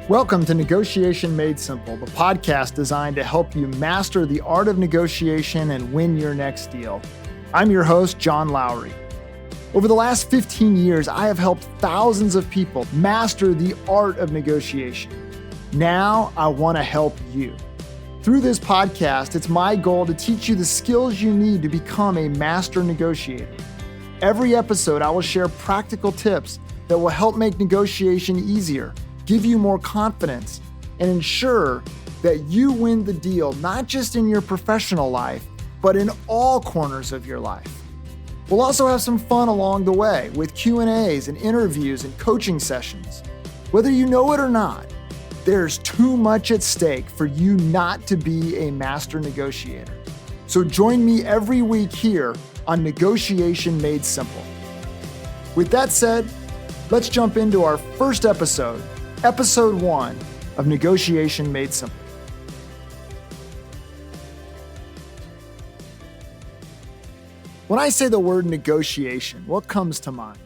Welcome to Negotiation Made Simple, the podcast designed to help you master the art of negotiation and win your next deal. I'm your host, John Lowry. Over the last 15 years, I have helped thousands of people master the art of negotiation. Now, I want to help you. Through this podcast, it's my goal to teach you the skills you need to become a master negotiator. Every episode, I will share practical tips that will help make negotiation easier, give you more confidence, and ensure that you win the deal, not just in your professional life, but in all corners of your life. We'll also have some fun along the way with Q&As and interviews and coaching sessions. Whether you know it or not, there's too much at stake for you not to be a master negotiator. So join me every week here on Negotiation Made Simple. With that said, let's jump into our first episode, Episode 1 of Negotiation Made Simple. When I say the word negotiation, what comes to mind?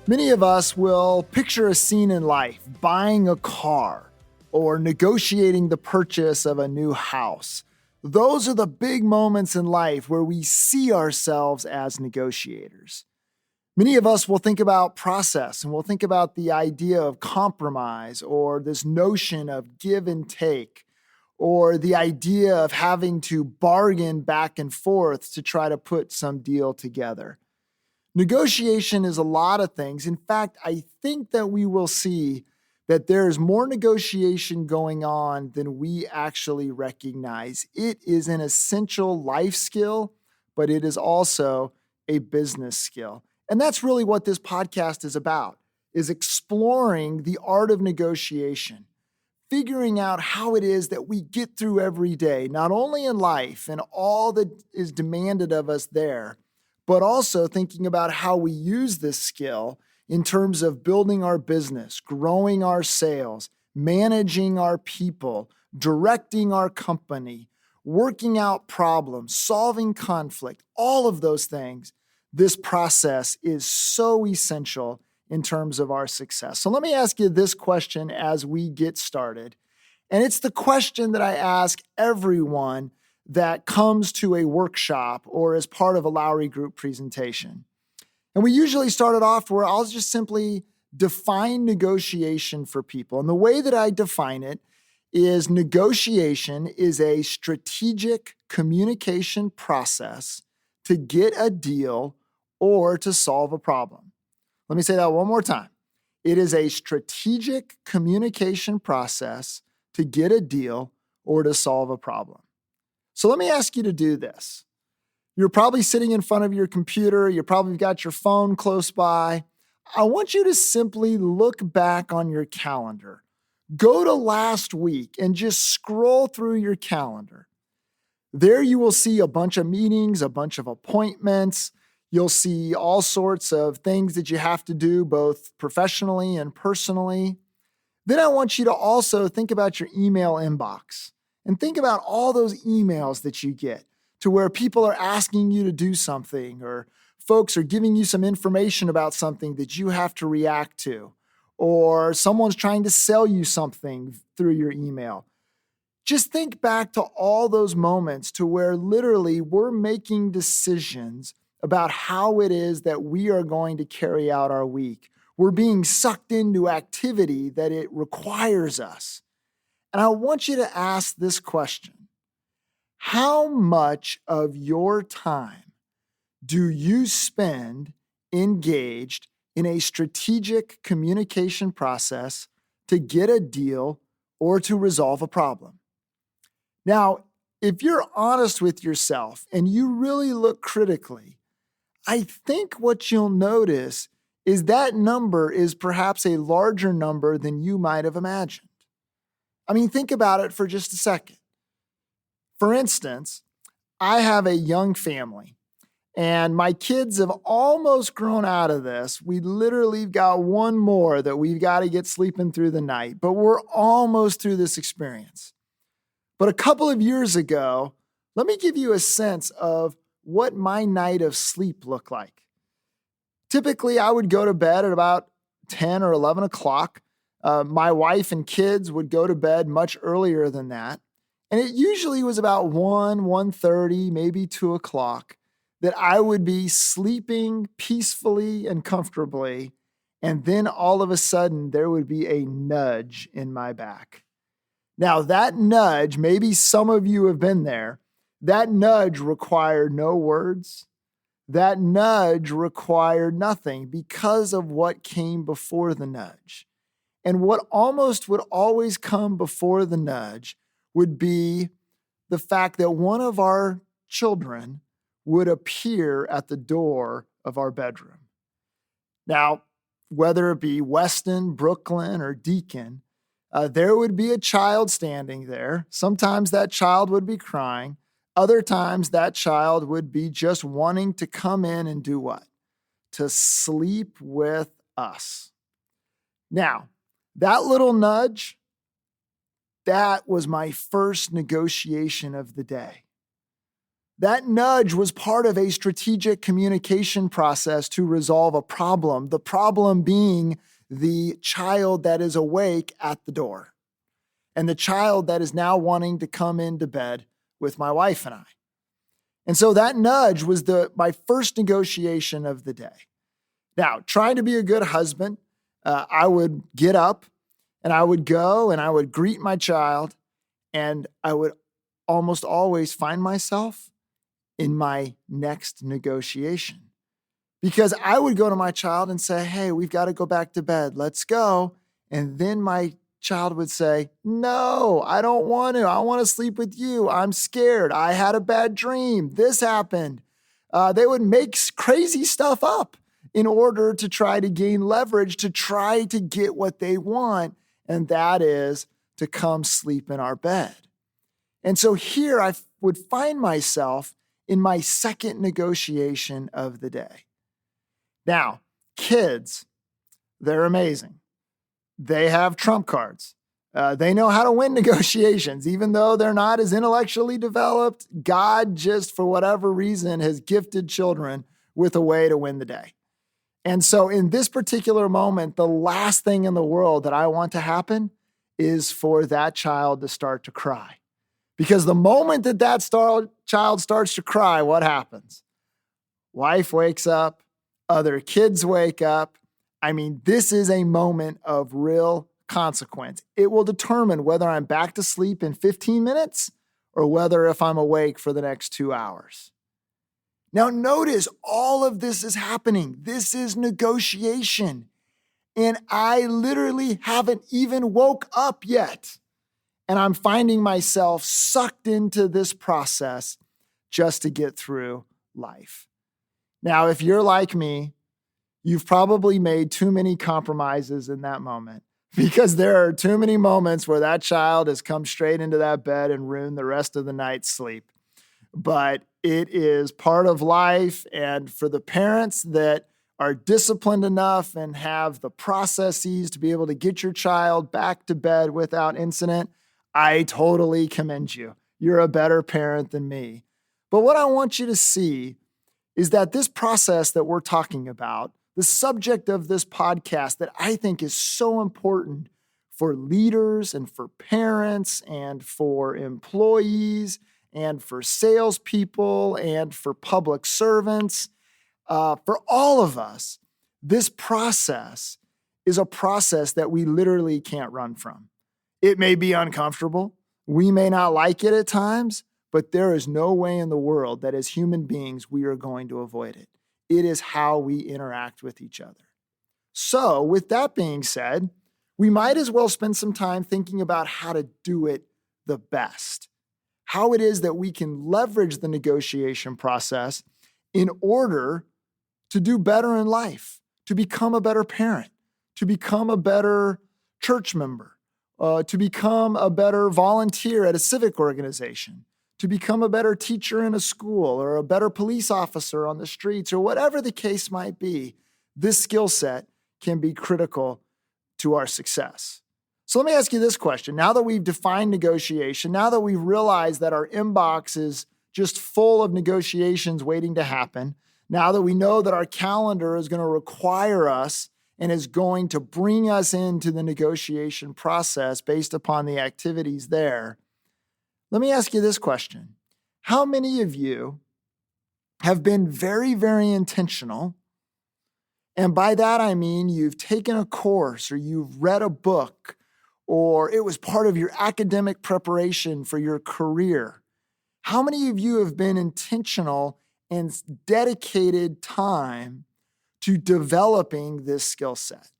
Many of us will picture a scene in life, buying a car or negotiating the purchase of a new house. Those are the big moments in life where we see ourselves as negotiators. Many of us will think about process and we'll think about the idea of compromise or this notion of give and take or the idea of having to bargain back and forth to try to put some deal together. Negotiation is a lot of things. In fact, I think that we will see that there's more negotiation going on than we actually recognize. It is an essential life skill, but it is also a business skill. And that's really what this podcast is about, is exploring the art of negotiation, figuring out how it is that we get through every day, not only in life and all that is demanded of us there, but also thinking about how we use this skill in terms of building our business, growing our sales, managing our people, directing our company, working out problems, solving conflict, all of those things. This process is so essential in terms of our success. So let me ask you this question as we get started. And it's the question that I ask everyone that comes to a workshop or as part of a Lowry Group presentation. And we usually start it off where I'll just simply define negotiation for people. And the way that I define it is negotiation is a strategic communication process to get a deal or to solve a problem. Let me say that one more time. It is a strategic communication process to get a deal or to solve a problem. So let me ask you to do this. You're probably sitting in front of your computer. You probably got your phone close by. I want you to simply look back on your calendar. Go to last week and just scroll through your calendar. There you will see a bunch of meetings, a bunch of appointments. You'll see all sorts of things that you have to do, both professionally and personally. Then I want you to also think about your email inbox and think about all those emails that you get to where people are asking you to do something or folks are giving you some information about something that you have to react to, or someone's trying to sell you something through your email. Just think back to all those moments to where literally we're making decisions about how it is that we are going to carry out our week. We're being sucked into activity that it requires us. And I want you to ask this question. How much of your time do you spend engaged in a strategic communication process to get a deal or to resolve a problem? Now, if you're honest with yourself and you really look critically, I think what you'll notice is that number is perhaps a larger number than you might have imagined. I mean, think about it for just a second. For instance, I have a young family and my kids have almost grown out of this. We literally got one more that we've got to get sleeping through the night, but we're almost through this experience. But a couple of years ago, let me give you a sense of what my night of sleep looked like. Typically, I would go to bed at about 10 or 11 o'clock. My wife and kids would go to bed much earlier than that. And it usually was about 1:30, maybe 2 o'clock that I would be sleeping peacefully and comfortably. And then all of a sudden, there would be a nudge in my back. Now, that nudge, maybe some of you have been there, that nudge required no words. That nudge required nothing because of what came before the nudge. And what almost would always come before the nudge would be the fact that one of our children would appear at the door of our bedroom. Now, whether it be Weston, Brooklyn, or Deacon, there would be a child standing there. Sometimes that child would be crying. Other times that child would be just wanting to come in and do what? To sleep with us. Now, that little nudge, that was my first negotiation of the day. That nudge was part of a strategic communication process to resolve a problem, the problem being the child that is awake at the door and the child that is now wanting to come into bed with my wife and I. And so that nudge was my first negotiation of the day. Now, trying to be a good husband, I would get up and I would go and I would greet my child, and I would almost always find myself in my next negotiation, because I would go to my child and say, hey, we've got to go back to bed. Let's go. And then my child would say, no, I don't want to. I want to sleep with you. I'm scared. I had a bad dream. This happened. They would make crazy stuff up in order to try to gain leverage, to try to get what they want. And that is to come sleep in our bed. And so here I would find myself in my second negotiation of the day. Now, kids, they're amazing. They have trump cards. They know how to win negotiations, even though they're not as intellectually developed. God just, for whatever reason, has gifted children with a way to win the day. And so in this particular moment, the last thing in the world that I want to happen is for that child to start to cry. Because the moment that child starts to cry, what happens? Wife wakes up, other kids wake up. I mean, this is a moment of real consequence. It will determine whether I'm back to sleep in 15 minutes or whether if I'm awake for the next 2 hours. Now, notice all of this is happening. This is negotiation. And I literally haven't even woke up yet. And I'm finding myself sucked into this process just to get through life. Now, if you're like me, you've probably made too many compromises in that moment, because there are too many moments where that child has come straight into that bed and ruined the rest of the night's sleep. But it is part of life. And for the parents that are disciplined enough and have the processes to be able to get your child back to bed without incident, I totally commend you. You're a better parent than me. But what I want you to see is that this process that we're talking about, the subject of this podcast that I think is so important for leaders and for parents and for employees and for salespeople and for public servants, for all of us, this process is a process that we literally can't run from. It may be uncomfortable. We may not like it at times, but there is no way in the world that as human beings, we are going to avoid it. It is how we interact with each other. So with that being said, we might as well spend some time thinking about how to do it the best, how it is that we can leverage the negotiation process in order to do better in life, to become a better parent, to become a better church member, to become a better volunteer at a civic organization, to become a better teacher in a school or a better police officer on the streets, or whatever the case might be. This skill set can be critical to our success. So let me ask you this question. Now that we've defined negotiation, now that we've realized that our inbox is just full of negotiations waiting to happen, now that we know that our calendar is going to require us and is going to bring us into the negotiation process based upon the activities there, let me ask you this question. How many of you have been very, very intentional? And by that, I mean you've taken a course or you've read a book or it was part of your academic preparation for your career. How many of you have been intentional and dedicated time to developing this skill set?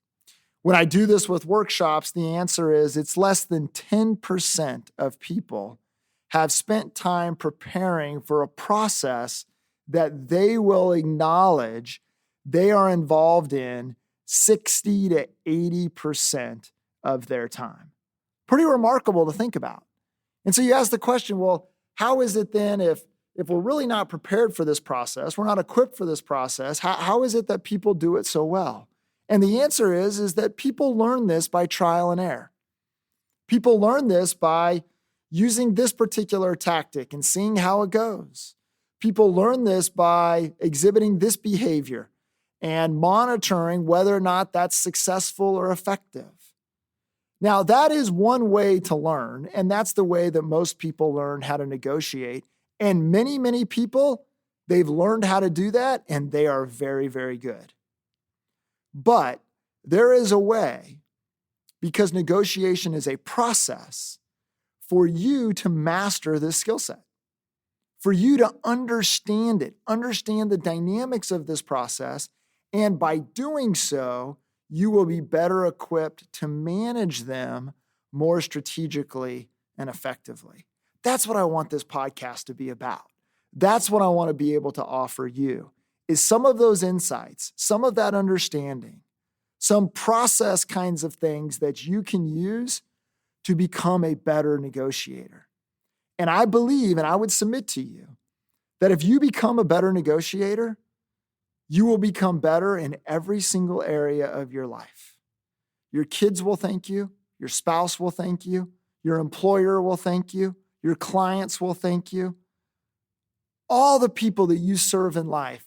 When I do this with workshops, the answer is it's less than 10% of people have spent time preparing for a process that they will acknowledge they are involved in 60 to 80% of their time. Pretty remarkable to think about. And so you ask the question, well, how is it then if we're really not prepared for this process, we're not equipped for this process, how is it that people do it so well? And the answer is that people learn this by trial and error. People learn this by using this particular tactic and seeing how it goes. People learn this by exhibiting this behavior and monitoring whether or not that's successful or effective. Now, that is one way to learn, and that's the way that most people learn how to negotiate. And many, many people, they've learned how to do that, and they are very, very good. But there is a way, because negotiation is a process, for you to master this skill set, for you to understand it, understand the dynamics of this process, and by doing so, you will be better equipped to manage them more strategically and effectively. That's what I want this podcast to be about. That's what I want to be able to offer you, is some of those insights, some of that understanding, some process kinds of things that you can use to become a better negotiator. And I believe, and I would submit to you, that if you become a better negotiator, you will become better in every single area of your life. Your kids will thank you. Your spouse will thank you. Your employer will thank you. Your clients will thank you. All the people that you serve in life,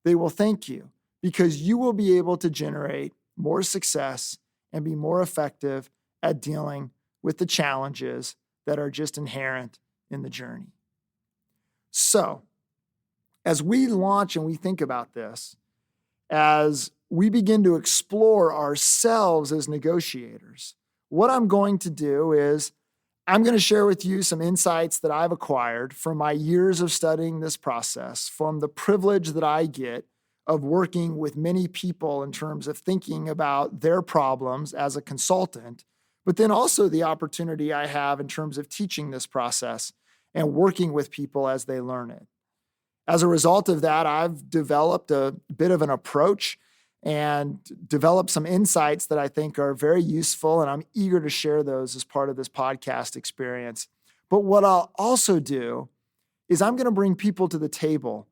they will thank you because you will be able to generate more success and be more effective at dealing with the challenges that are just inherent in the journey. So, as we launch and we think about this, as we begin to explore ourselves as negotiators, what I'm going to do is I'm going to share with you some insights that I've acquired from my years of studying this process, from the privilege that I get of working with many people in terms of thinking about their problems as a consultant, but then also the opportunity I have in terms of teaching this process and working with people as they learn it. As a result of that, I've developed a bit of an approach and developed some insights that I think are very useful, and I'm eager to share those as part of this podcast experience. But what I'll also do is I'm going to bring people to the table,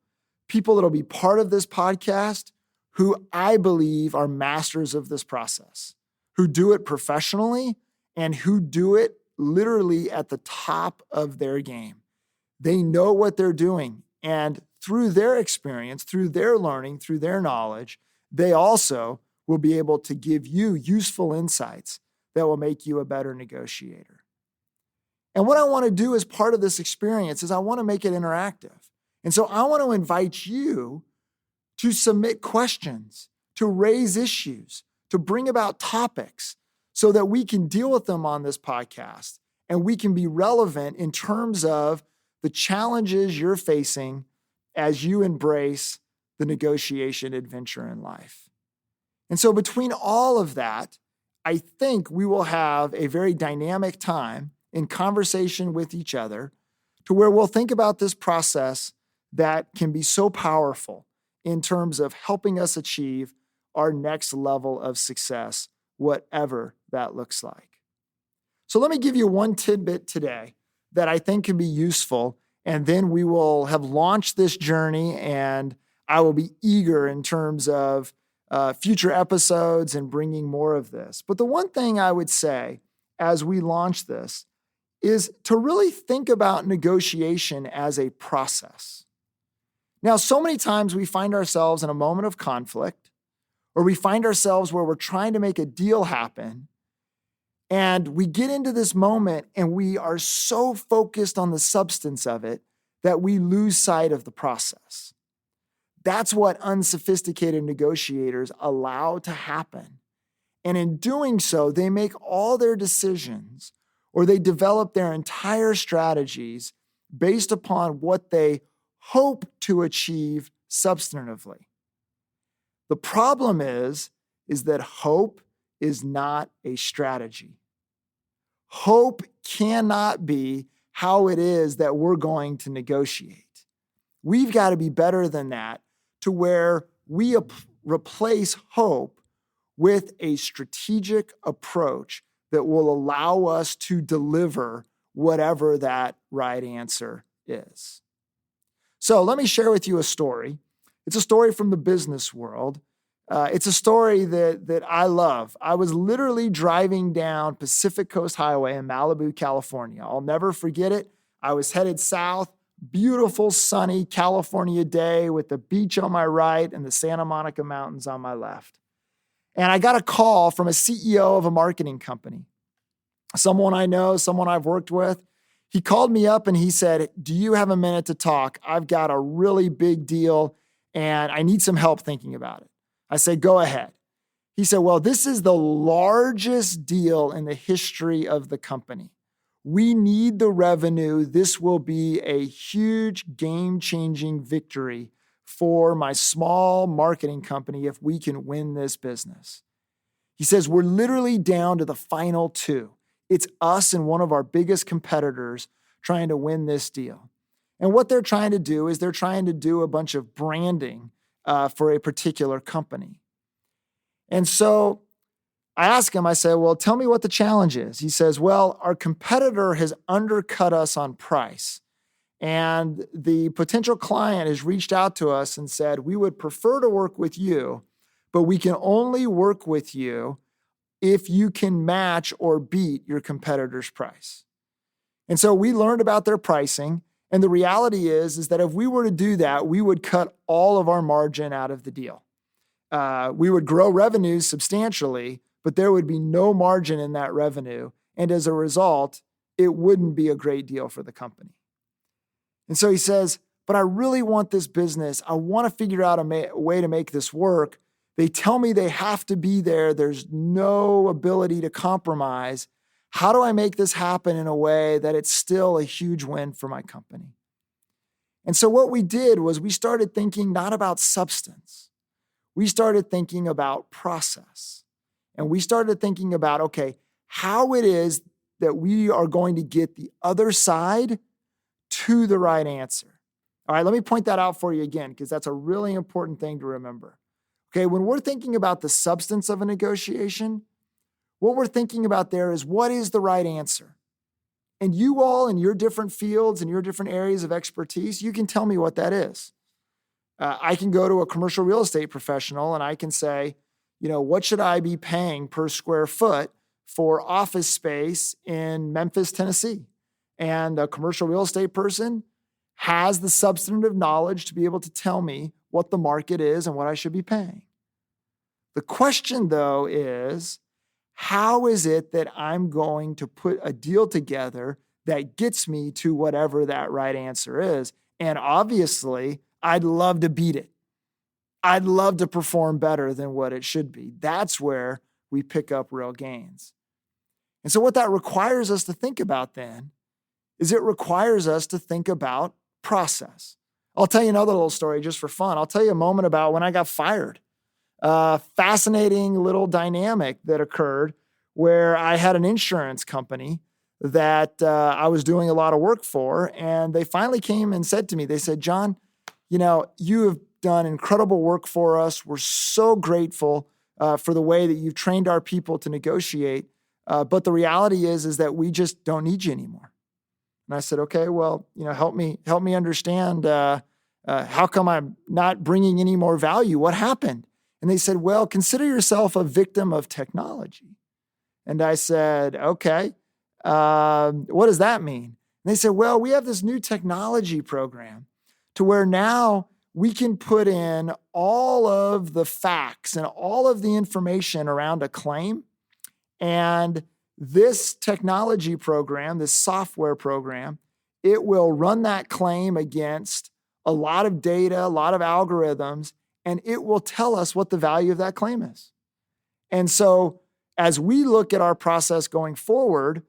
people that'll be part of this podcast who I believe are masters of this process, who do it professionally and who do it literally at the top of their game. They know what they're doing. And through their experience, through their learning, through their knowledge, they also will be able to give you useful insights that will make you a better negotiator. And what I want to do as part of this experience is I want to make it interactive. And so I want to invite you to submit questions, to raise issues, to bring about topics so that we can deal with them on this podcast and we can be relevant in terms of the challenges you're facing as you embrace the negotiation adventure in life. And so between all of that, I think we will have a very dynamic time in conversation with each other to where we'll think about this process that can be so powerful in terms of helping us achieve our next level of success, whatever that looks like. So let me give you one tidbit today that I think can be useful, and then we will have launched this journey, and I will be eager in terms of future episodes and bringing more of this. But the one thing I would say as we launch this is to really think about negotiation as a process. Now, so many times we find ourselves in a moment of conflict, or we find ourselves where we're trying to make a deal happen. And we get into this moment and we are so focused on the substance of it that we lose sight of the process. That's what unsophisticated negotiators allow to happen. And in doing so, they make all their decisions or they develop their entire strategies based upon what they hope to achieve substantively. The problem is that hope is not a strategy. Hope cannot be how it is that we're going to negotiate. We've got to be better than that to where we replace hope with a strategic approach that will allow us to deliver whatever that right answer is. So let me share with you a story. It's a story from the business world. It's a story that I love. I was literally driving down Pacific Coast Highway in Malibu, California. I'll never forget it. I was headed south, beautiful sunny California day with the beach on my right and the Santa Monica Mountains on my left. And I got a call from a CEO of a marketing company, someone I know, someone I've worked with. He called me up and he said, "Do you have a minute to talk? I've got a really big deal and I need some help thinking about it." I said, "Go ahead." He said, "Well, this is the largest deal in the history of the company. We need the revenue. This will be a huge game-changing victory for my small marketing company if we can win this business." He says, "We're literally down to the final two. It's us and one of our biggest competitors trying to win this deal." And what they're trying to do is they're trying to do a bunch of branding for a particular company. And so I asked him, I said, "Well, tell me what the challenge is." He says, "Well, our competitor has undercut us on price. And the potential client has reached out to us and said, we would prefer to work with you, but we can only work with you if you can match or beat your competitor's price." And so we learned about their pricing. And the reality is that if we were to do that, we would cut all of our margin out of the deal. We would grow revenues substantially, but there would be no margin in that revenue. And as a result, it wouldn't be a great deal for the company. And so he says, "But I really want this business. I want to figure out a way to make this work. They tell me they have to be there. There's no ability to compromise. How do I make this happen in a way that it's still a huge win for my company?" And so what we did was we started thinking not about substance. We started thinking about process. And we started thinking about, okay, how it is that we are going to get the other side to the right answer. All right, let me point that out for you again, because that's a really important thing to remember. Okay, when we're thinking about the substance of a negotiation, what we're thinking about there is what is the right answer? And you all in your different fields and your different areas of expertise, you can tell me what that is. I can go to a commercial real estate professional and I can say, what should I be paying per square foot for office space in Memphis, Tennessee? And a commercial real estate person has the substantive knowledge to be able to tell me what the market is and what I should be paying. The question, though, is how is it that I'm going to put a deal together that gets me to whatever that right answer is? And obviously, I'd love to beat it. I'd love to perform better than what it should be. That's where we pick up real gains. And so what that requires us to think about then is it requires us to think about process. I'll tell you another little story just for fun. I'll tell you a moment about when I got fired. Fascinating little dynamic that occurred where I had an insurance company that I was doing a lot of work for, and they finally came and said to me, they said, "John, you have done incredible work for us. We're so grateful for the way that you've trained our people to negotiate. But the reality is that we just don't need you anymore." And I said, "Okay, well, help me understand. How come I'm not bringing any more value? What happened?" And they said, "Well, consider yourself a victim of technology." And I said, "Okay, what does that mean?" And they said, "Well, we have this new technology program to where now we can put in all of the facts and all of the information around a claim. And this technology program, this software program, it will run that claim against a lot of data, a lot of algorithms, and it will tell us what the value of that claim is. And so as we look at our process going forward,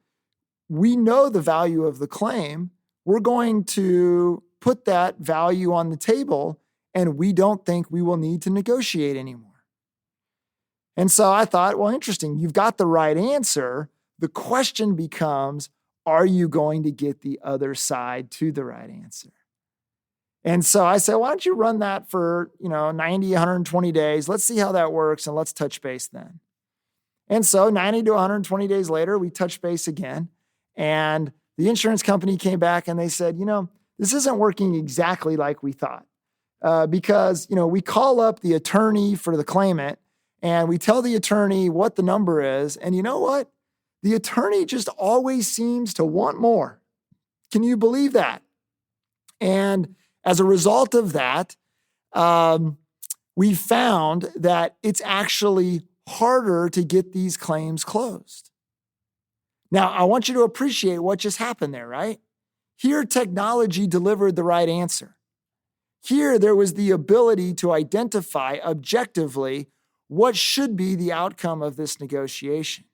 we know the value of the claim. We're going to put that value on the table, and we don't think we will need to negotiate anymore. And so I thought, well, interesting. You've got the right answer. The question becomes, are you going to get the other side to the right answer? And so I said, why don't you run that for, 90, 120 days? Let's see how that works, and let's touch base then. And so 90 to 120 days later, we touched base again. And the insurance company came back and they said, this isn't working exactly like we thought. Because, we call up the attorney for the claimant and we tell the attorney what the number is. And you know what? The attorney just always seems to want more. Can you believe that? And as a result of that, we found that it's actually harder to get these claims closed. Now, I want you to appreciate what just happened there, right? Here, technology delivered the right answer. Here, there was the ability to identify objectively what should be the outcome of this negotiation.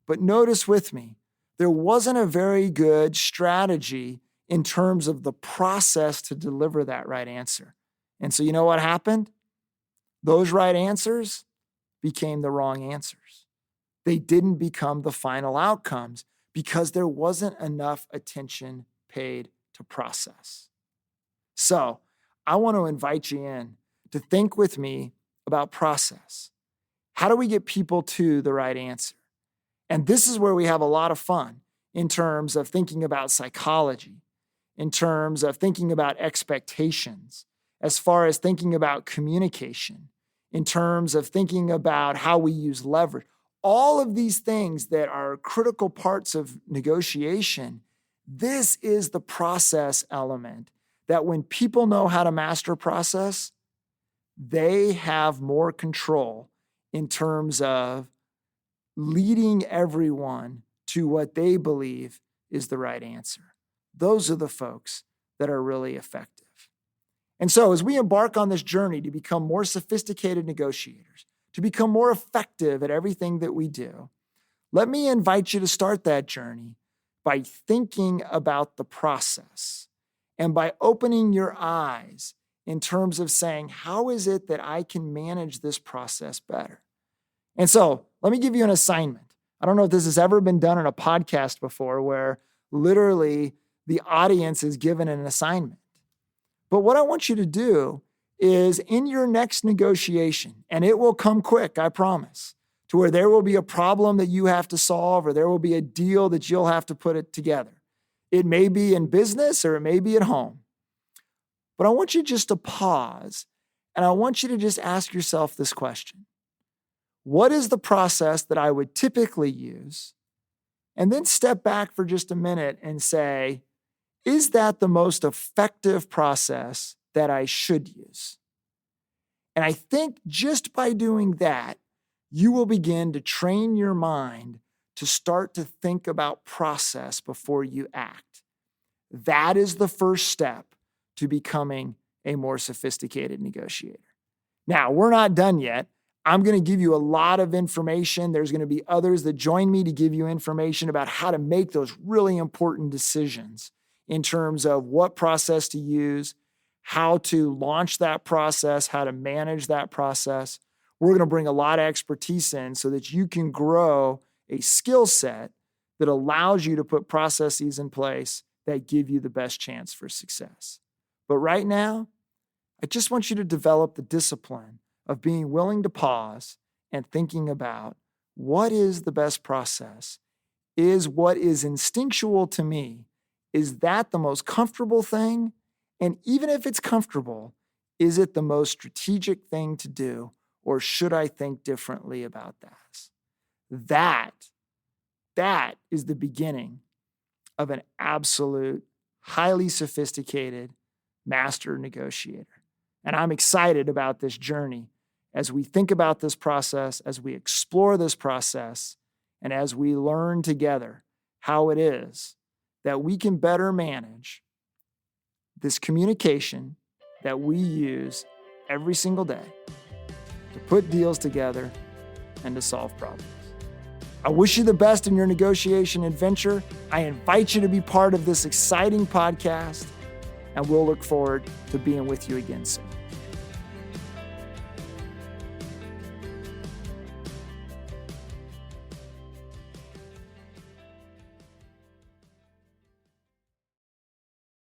But notice with me, there wasn't a very good strategy in terms of the process to deliver that right answer. And so you know what happened? Those right answers became the wrong answers. They didn't become the final outcomes because there wasn't enough attention paid to process. So I want to invite you in to think with me about process. How do we get people to the right answer? And this is where we have a lot of fun in terms of thinking about psychology, in terms of thinking about expectations, as far as thinking about communication, in terms of thinking about how we use leverage. All of these things that are critical parts of negotiation, this is the process element that when people know how to master process, they have more control in terms of leading everyone to what they believe is the right answer. Those are the folks that are really effective. And so as we embark on this journey to become more sophisticated negotiators, to become more effective at everything that we do, let me invite you to start that journey by thinking about the process and by opening your eyes in terms of saying, how is it that I can manage this process better? And so let me give you an assignment. I don't know if this has ever been done in a podcast before where literally the audience is given an assignment. But what I want you to do is in your next negotiation, and it will come quick, I promise, to where there will be a problem that you have to solve or there will be a deal that you'll have to put it together. It may be in business or it may be at home. But I want you just to pause and I want you to just ask yourself this question. What is the process that I would typically use? And then step back for just a minute and say, is that the most effective process that I should use? And I think just by doing that, you will begin to train your mind to start to think about process before you act. That is the first step to becoming a more sophisticated negotiator. Now, we're not done yet. I'm going to give you a lot of information. There's going to be others that join me to give you information about how to make those really important decisions in terms of what process to use, how to launch that process, how to manage that process. We're going to bring a lot of expertise in so that you can grow a skill set that allows you to put processes in place that give you the best chance for success. But right now, I just want you to develop the discipline of being willing to pause and thinking about what is the best process? Is what is instinctual to me, is that the most comfortable thing? And even if it's comfortable, is it the most strategic thing to do? Or should I think differently about that? That is the beginning of an absolute, highly sophisticated master negotiator. And I'm excited about this journey as we think about this process, as we explore this process, and as we learn together how it is that we can better manage this communication that we use every single day to put deals together and to solve problems. I wish you the best in your negotiation adventure. I invite you to be part of this exciting podcast, and we'll look forward to being with you again soon.